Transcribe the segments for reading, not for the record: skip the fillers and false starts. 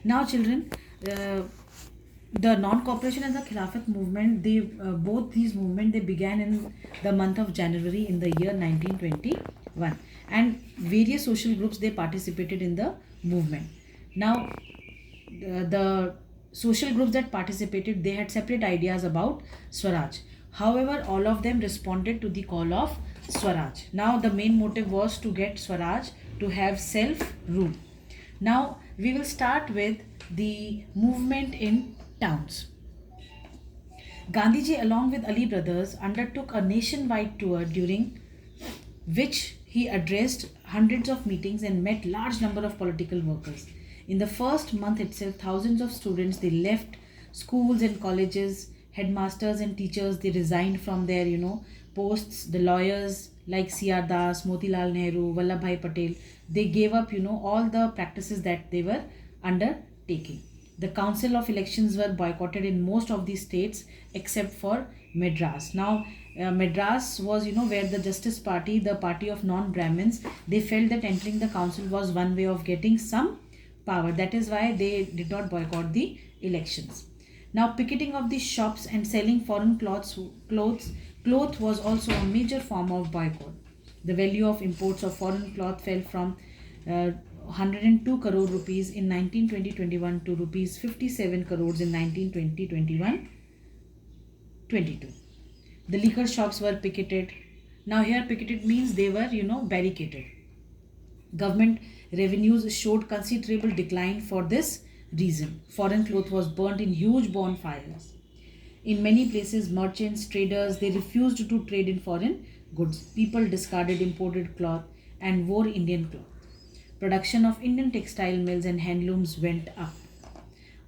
Now, children, uh, the non-cooperation and the Khilafat movement, they both these movement they began in the month of January in the year 1921, and various social groups they participated in the movement. Now, the social groups that participated, they had separate ideas about Swaraj. However, all of them responded to the call of Swaraj. Now, the main motive was to get Swaraj to have self rule. Now, we will start with the movement in towns. Gandhiji, along with Ali brothers, undertook a nationwide tour during which he addressed hundreds of meetings and met large number of political workers. In the first month itself, thousands of students they left schools and colleges, headmasters and teachers they resigned from their posts. The lawyers like C.R. Das, Motilal Nehru, Vallabhbhai Patel, they gave up all the practices that they were undertaking. The council of elections were boycotted in most of the states except for Madras. Now, Madras was, where the Justice Party, the party of non-Brahmins, they felt that entering the council was one way of getting some power. That is why they did not boycott the elections. Now, picketing of the shops and selling foreign cloth was also a major form of boycott. The value of imports of foreign cloth fell from 102 crore rupees in 1920-21 to rupees 57 crores in 1920-21-22. The liquor shops were picketed. Now here picketed means they were barricaded. Government revenues showed considerable decline for this reason. Foreign cloth was burnt in huge bonfires. In many places, merchants, traders, they refused to trade in foreign goods. People discarded imported cloth and wore Indian cloth. Production of Indian textile mills and handlooms went up.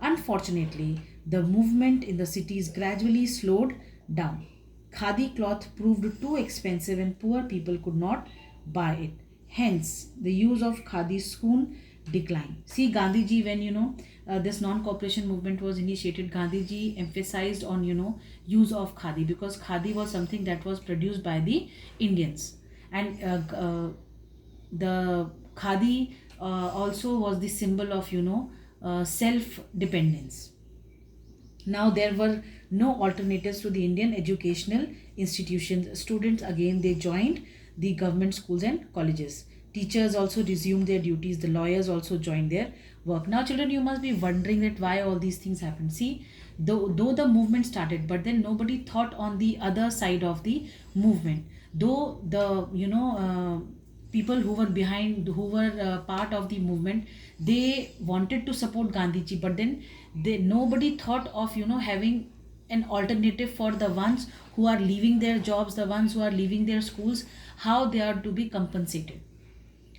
Unfortunately, the movement in the cities gradually slowed down. Khadi cloth proved too expensive and poor people could not buy it. Hence, the use of khadi soon declined. See, Gandhiji, when this non-cooperation movement was initiated, Gandhiji emphasized on use of khadi, because khadi was something that was produced by the Indians, and the khadi also was the symbol of self dependence. Now there were no alternatives to the Indian educational institutions. Students again they joined the government schools and colleges. Teachers also resumed their duties. The lawyers also joined their work. Now, children, you must be wondering that why all these things happened. See, though the movement started, but then nobody thought on the other side of the movement. Though the people who were behind, who were part of the movement, they wanted to support Gandhiji, but then nobody thought of having an alternative for the ones who are leaving their jobs, the ones who are leaving their schools, how they are to be compensated.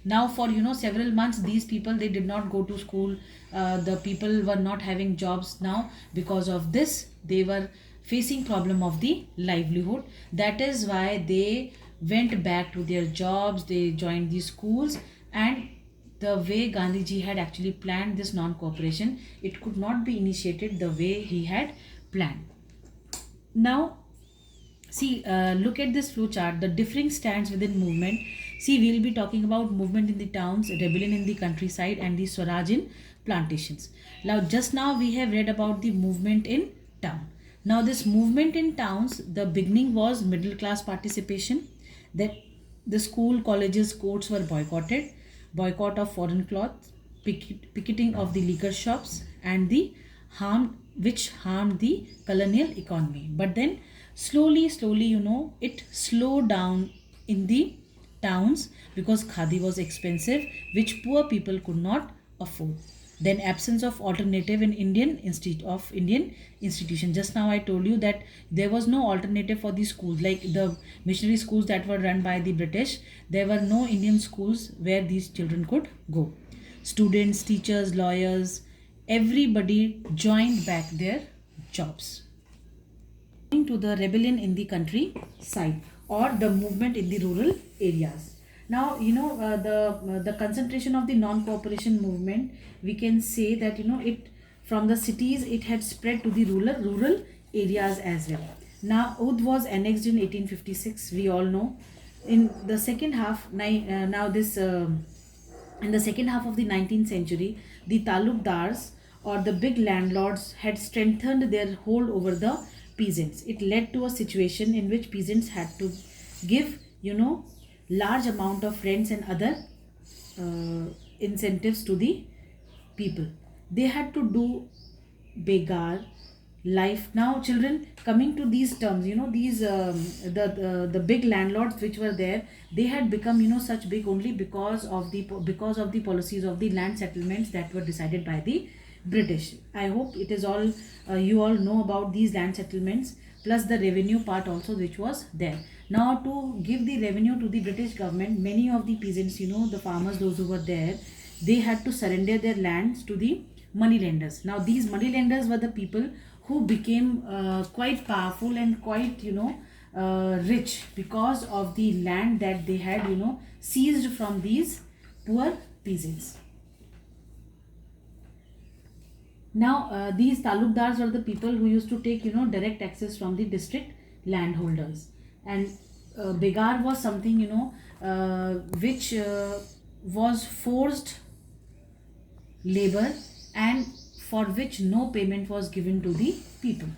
Now for several months these people they did not go to school. The people were not having jobs. Now because of this they were facing problem of the livelihood. That is why they went back to their jobs, they joined the schools, and the way Gandhiji had actually planned this non-cooperation, it could not be initiated the way he had planned. Now, see, look at this flow chart, the differing stands within movement. See, we will be talking about movement in the towns, rebellion in the countryside, and the Swaraj in plantations. Now, just now we have read about the movement in town. Now, this movement in towns, the beginning was middle class participation. That the school, colleges, courts were boycotted, boycott of foreign cloth, picketing of the liquor shops, and the harm which harmed the colonial economy. But then slowly, it slowed down in the towns because khadi was expensive, which poor people could not afford. Then absence of alternative in Indian institution. Just now I told you that there was no alternative for the schools, like the missionary schools that were run by the British. There were no Indian schools where these children could go. Students, teachers, lawyers, everybody joined back their jobs. To the rebellion in the countryside or the movement in the rural areas. Now the concentration of the non-cooperation movement, we can say that it from the cities it had spread to the rural areas as well. Now Oudh was annexed in 1856, we all know. In the second half now this in the second half of the 19th century, the talukdars or the big landlords had strengthened their hold over the peasants. It led to a situation in which peasants had to give, large amount of rents and other uh, incentives to the people. They had to do begar life. Now children, coming to these terms, these the big landlords which were there, they had become, such big only because of the policies of the land settlements that were decided by the British. I hope it is all you all know about these land settlements, plus the revenue part also which was there. Now to give the revenue to the British government, many of the peasants, the farmers, those who were there, they had to surrender their lands to the money lenders. Now these money lenders were the people who became quite powerful and quite, rich because of the land that they had, seized from these poor peasants. Now, these talukdars are the people who used to take, direct access from the district landholders. And begar was something, which was forced labor and for which no payment was given to the people.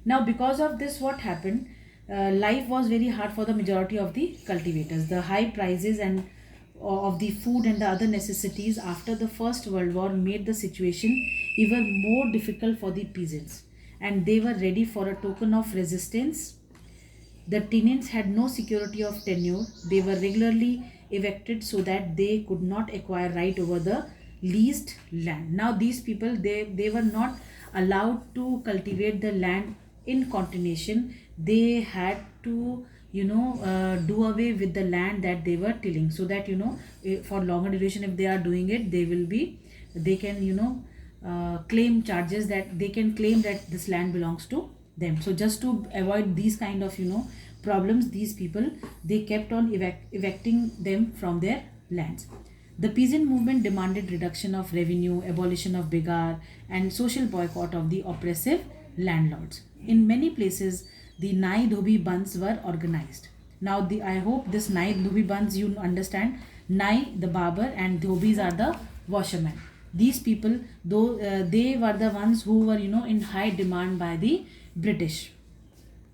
Now, because of this, what happened? Life was very hard for the majority of the cultivators. The high prices and of the food and the other necessities after the First World War made the situation even more difficult for the peasants, and they were ready for a token of resistance. The tenants had no security of tenure. They were regularly evicted so that they could not acquire right over the leased land. Now these people, they were not allowed to cultivate the land in continuation. They had to, do away with the land that they were tilling, so that, for longer duration, if they are doing it, they can, claim charges, that they can claim that this land belongs to them. So just to avoid these kind of, problems, these people, they kept on evicting them from their lands. The peasant movement demanded reduction of revenue, abolition of begar, and social boycott of the oppressive landlords. In many places, the Nai Dhobi Bandhs were organized. Now, I hope this Nai Dhobi Bandhs, you understand. Nai, the barber, and Dhobis are the washermen. These people, though they were the ones who were, in high demand by the British.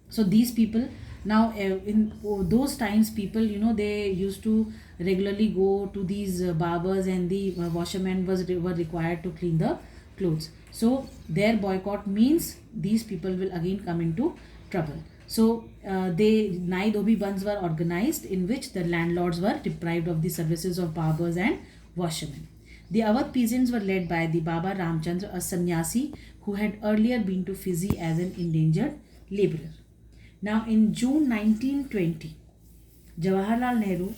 So these people, now in those times, people, they used to regularly go to these barbers, and the washermen were required to clean the clothes. So their boycott means these people will again come into trouble. So Nai Dhobi Bandhs were organized, in which the landlords were deprived of the services of barbers and washermen. The Awadh peasants were led by the Baba Ramchandra, a sannyasi who had earlier been to Fiji as an indentured laborer. Now in June 1920, Jawaharlal Nehru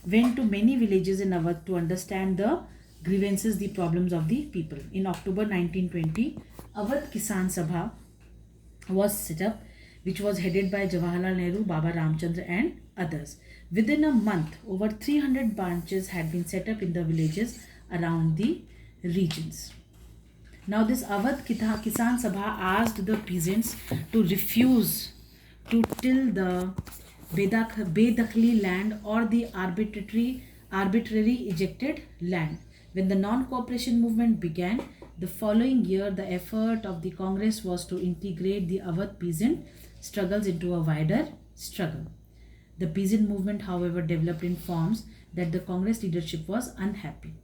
went to many villages in Awadh to understand the grievances, the problems of the people. In October 1920, Awadh Kisan Sabha was set up, which was headed by Jawaharlal Nehru, Baba Ramchandra and others. Within a month, over 300 branches had been set up in the villages around the regions. Now this Awadh Kisan Sabha asked the peasants to refuse to till the Bedakhli land or the arbitrary ejected land. When the non-cooperation movement began, the following year, the effort of the Congress was to integrate the Awadh peasant struggles into a wider struggle. The peasant movement, however, developed in forms that the Congress leadership was unhappy,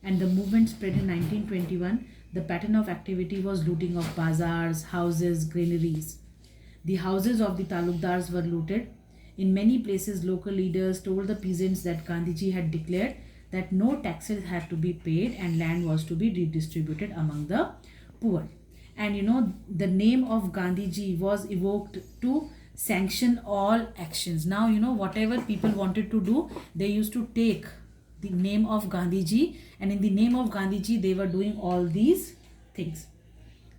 and the movement spread in 1921. The pattern of activity was looting of bazaars, houses, granaries. The houses of the talukdars were looted. In many places, local leaders told the peasants that Gandhiji had declared that no taxes had to be paid and land was to be redistributed among the poor. And the name of Gandhiji was evoked to sanction all actions. Now, whatever people wanted to do, they used to take the name of Gandhiji, and in the name of Gandhiji, they were doing all these things.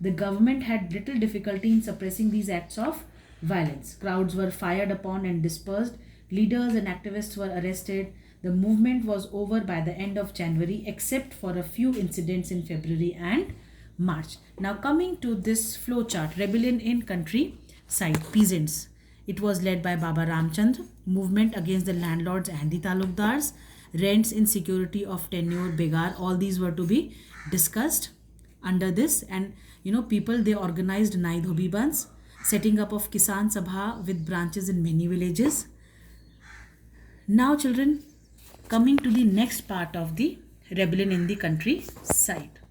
The government had little difficulty in suppressing these acts of violence. Crowds were fired upon and dispersed. Leaders and activists were arrested. The movement was over by the end of January, except for a few incidents in February and March. Now coming to this flowchart, rebellion in countryside, peasants. It was led by Baba Ramchandra, movement against the landlords and the talukdars. rents, insecurity of tenure, begar, all these were to be discussed under this. And people, they organized Nai Dhobi Bands, setting up of Kisan Sabha with branches in many villages. Now children, coming to the next part of the rebellion in the countryside.